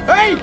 Hey!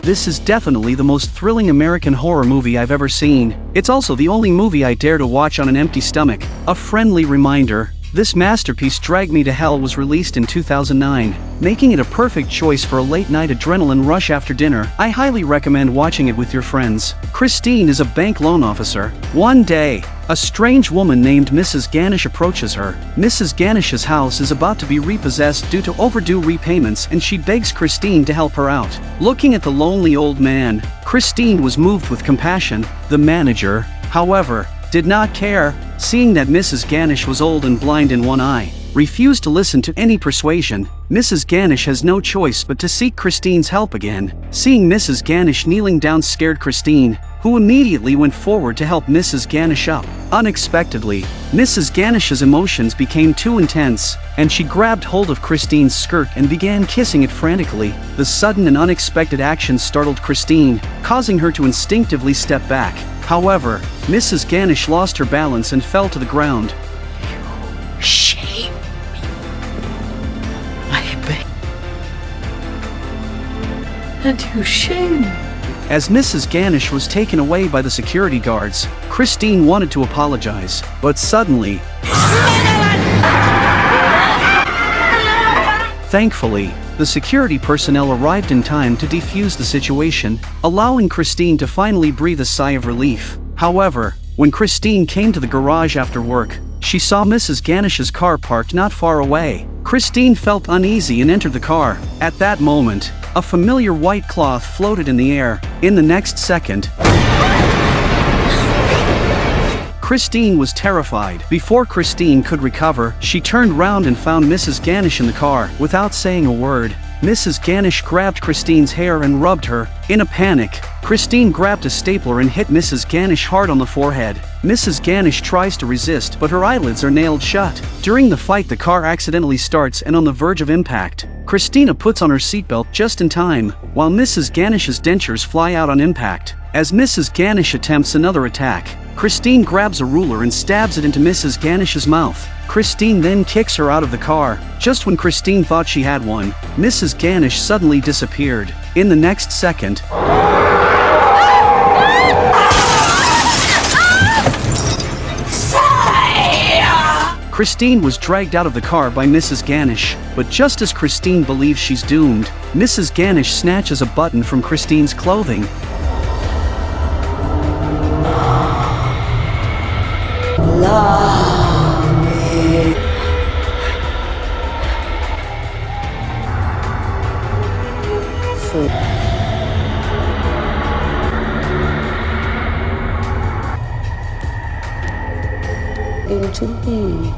This is definitely the most thrilling American horror movie I've ever seen. It's also the only movie I dare to watch on an empty stomach. A friendly reminder, this masterpiece Drag Me to Hell was released in 2009, making it a perfect choice for a late-night adrenaline rush after dinner. I highly recommend watching it with your friends. Christine is a bank loan officer. One day, a strange woman named Mrs. Ganesh approaches her. Mrs. Ganesh's house is about to be repossessed due to overdue repayments, and she begs Christine to help her out. Looking at the lonely old man, Christine was moved with compassion. The manager, however, did not care, seeing that Mrs. Ganesh was old and blind in one eye. Refused to listen to any persuasion, Mrs. Ganesh has no choice but to seek Christine's help again. Seeing Mrs. Ganesh kneeling down scared Christine, who immediately went forward to help Mrs. Ganesh up. Unexpectedly, Mrs. Ganesh's emotions became too intense, and she grabbed hold of Christine's skirt and began kissing it frantically. The sudden and unexpected action startled Christine, causing her to instinctively step back. However, Mrs. Ganesh lost her balance and fell to the ground. Shame. I beg. And you shame. As Mrs. Ganesh was taken away by the security guards, Christine wanted to apologize, but suddenly, thankfully, the security personnel arrived in time to defuse the situation, allowing Christine to finally breathe a sigh of relief. However, when Christine came to the garage after work, she saw Mrs. Ganesh's car parked not far away. Christine felt uneasy and entered the car. At that moment, a familiar white cloth floated in the air. In the next second, Christine was terrified. Before Christine could recover, she turned round and found Mrs. Ganesh in the car. Without saying a word, Mrs. Ganesh grabbed Christine's hair and rubbed her. In a panic, Christine grabbed a stapler and hit Mrs. Ganesh hard on the forehead. Mrs. Ganesh tries to resist, but her eyelids are nailed shut. During the fight, the car accidentally starts and on the verge of impact. Christina puts on her seatbelt just in time, while Mrs. Ganesh's dentures fly out on impact. As Mrs. Ganesh attempts another attack, Christine grabs a ruler and stabs it into Mrs. Ganesh's mouth. Christine then kicks her out of the car. Just when Christine thought she had won, Mrs. Ganesh suddenly disappeared. In the next second, Christine was dragged out of the car by Mrs. Ganesh, but just as Christine believes she's doomed, Mrs. Ganesh snatches a button from Christine's clothing. Into me.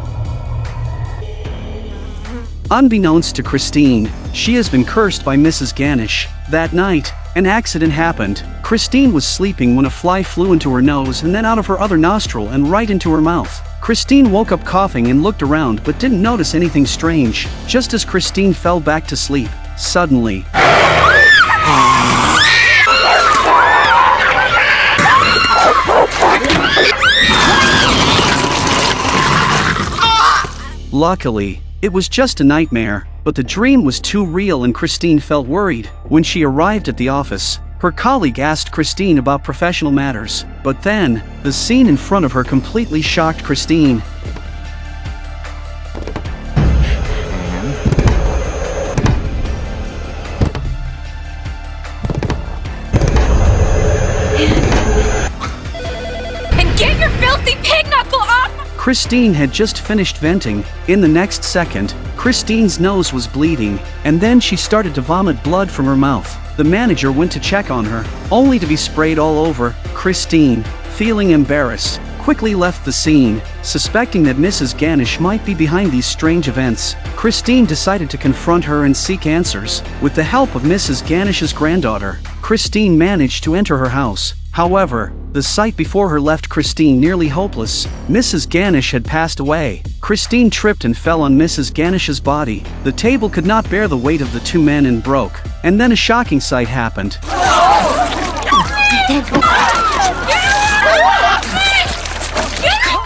Unbeknownst to Christine, she has been cursed by Mrs. Ganesh. That night, an accident happened. Christine was sleeping when a fly flew into her nose and then out of her other nostril and right into her mouth. Christine woke up coughing and looked around but didn't notice anything strange. Just as Christine fell back to sleep, suddenly, luckily, it was just a nightmare, but the dream was too real and Christine felt worried. When she arrived at the office, her colleague asked Christine about professional matters, but then, the scene in front of her completely shocked Christine. And get your filthy pig knuckle off! Christine had just finished venting. In the next second, Christine's nose was bleeding, and then she started to vomit blood from her mouth. The manager went to check on her, only to be sprayed all over. Christine, feeling embarrassed, quickly left the scene, suspecting that Mrs. Ganesh might be behind these strange events. Christine decided to confront her and seek answers. With the help of Mrs. Ganesh's granddaughter, Christine managed to enter her house. However, the sight before her left Christine nearly hopeless. Mrs. Ganesh had passed away. Christine tripped and fell on Mrs. Ganesh's body. The table could not bear the weight of the two men and broke. And then a shocking sight happened.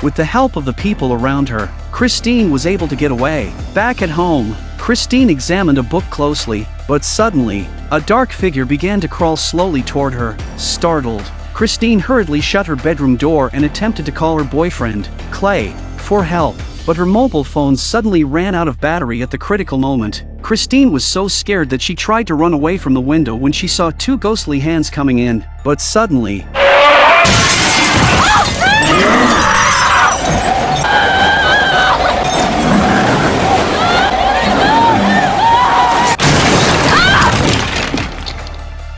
With the help of the people around her, Christine was able to get away. Back at home, Christine examined a book closely, but suddenly, a dark figure began to crawl slowly toward her. Startled, Christine hurriedly shut her bedroom door and attempted to call her boyfriend, Clay, for help, but her mobile phone suddenly ran out of battery at the critical moment. Christine was so scared that she tried to run away from the window when she saw two ghostly hands coming in, but suddenly...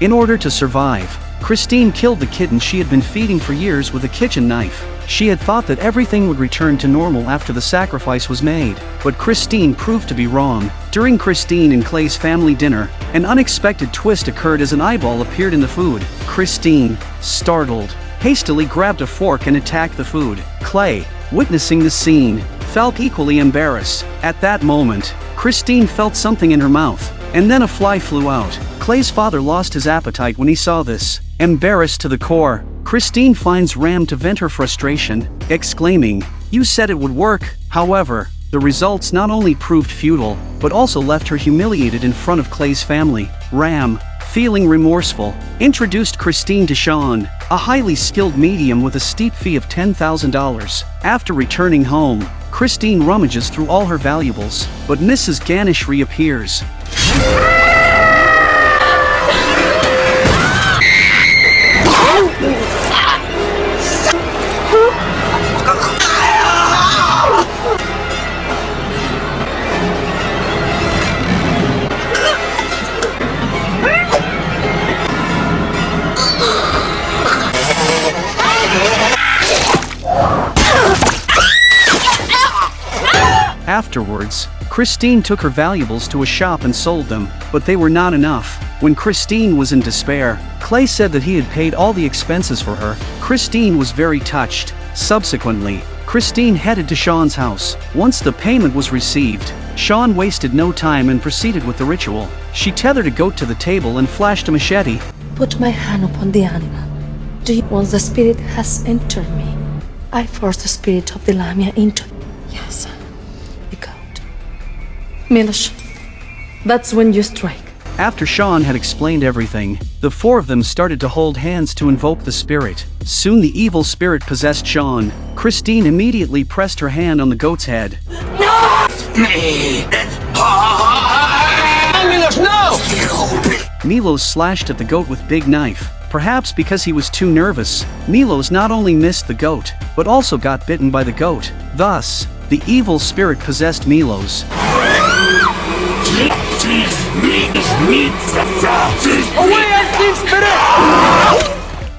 In order to survive, Christine killed the kitten she had been feeding for years with a kitchen knife. She had thought that everything would return to normal after the sacrifice was made, but Christine proved to be wrong. During Christine and Clay's family dinner, an unexpected twist occurred as an eyeball appeared in the food. Christine, startled, hastily grabbed a fork and attacked the food. Clay, witnessing the scene, felt equally embarrassed. At that moment, Christine felt something in her mouth, and then a fly flew out. Clay's father lost his appetite when he saw this. Embarrassed to the core, Christine finds Ram to vent her frustration, exclaiming, "You said it would work." However, the results not only proved futile, but also left her humiliated in front of Clay's family. Ram, feeling remorseful, introduced Christine to Sean, a highly skilled medium with a steep fee of $10,000. After returning home, Christine rummages through all her valuables, but Mrs. Ganesh reappears. Afterwards, Christine took her valuables to a shop and sold them, but they were not enough. When Christine was in despair, Clay said that he had paid all the expenses for her. Christine was very touched. Subsequently, Christine headed to Sean's house. Once the payment was received, Sean wasted no time and proceeded with the ritual. She tethered a goat to the table and flashed a machete. Put my hand upon the animal. Once the spirit has entered me, I force the spirit of the lamia into it. Yes, the goat. Milosh, that's when you strike. After Sean had explained everything, the four of them started to hold hands to invoke the spirit. Soon the evil spirit possessed Sean. Christine immediately pressed her hand on the goat's head. No! Milos, no! Milos slashed at the goat with big knife. Perhaps because he was too nervous, Milos not only missed the goat, but also got bitten by the goat. Thus, the evil spirit possessed Milos.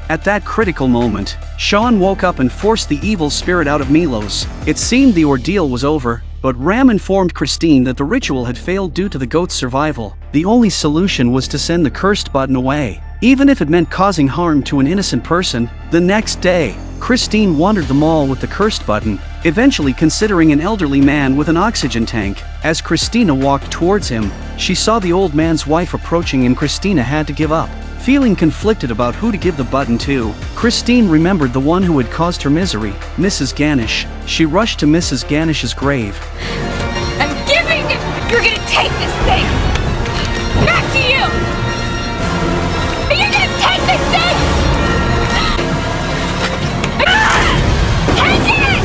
At that critical moment, Sean woke up and forced the evil spirit out of Milos. It seemed the ordeal was over, but Ram informed Christine that the ritual had failed due to the goat's survival. The only solution was to send the cursed button away, even if it meant causing harm to an innocent person. The next day, Christine wandered the mall with the cursed button, eventually considering an elderly man with an oxygen tank. As Christina walked towards him, she saw the old man's wife approaching and Christina had to give up. Feeling conflicted about who to give the button to, Christine remembered the one who had caused her misery, Mrs. Ganesh. She rushed to Mrs. Ganesh's grave. I'm giving it! You're gonna take this thing! Back to you! You're gonna take this thing! Take it!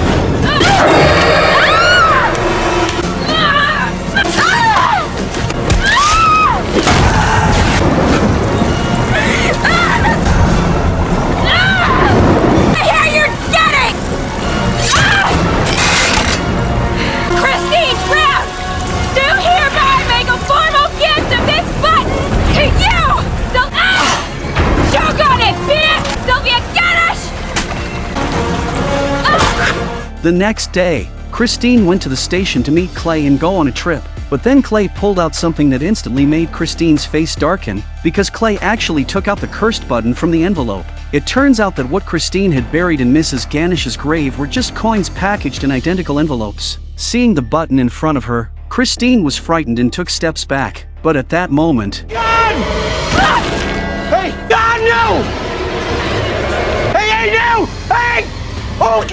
Here you're getting! Christine Brown! Do hereby make a formal gift of this button to you! Sylvia Ganesh! The next day, Christine went to the station to meet Clay and go on a trip. But then Clay pulled out something that instantly made Christine's face darken, because Clay actually took out the cursed button from the envelope. It turns out that what Christine had buried in Mrs. Ganesh's grave were just coins packaged in identical envelopes. Seeing the button in front of her, Christine was frightened and took steps back. But at that moment... God! Hey! God, no! Hey, no! Hey! Oh!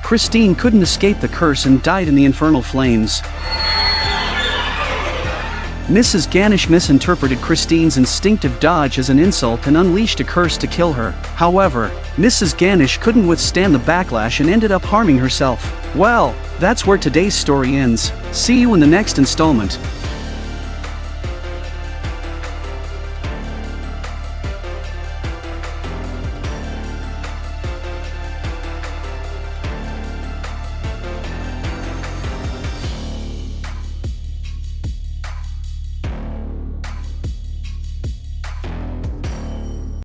Christine couldn't escape the curse and died in the infernal flames. Mrs. Ganesh misinterpreted Christine's instinctive dodge as an insult and unleashed a curse to kill her. However, Mrs. Ganesh couldn't withstand the backlash and ended up harming herself. Well, that's where today's story ends. See you in the next installment.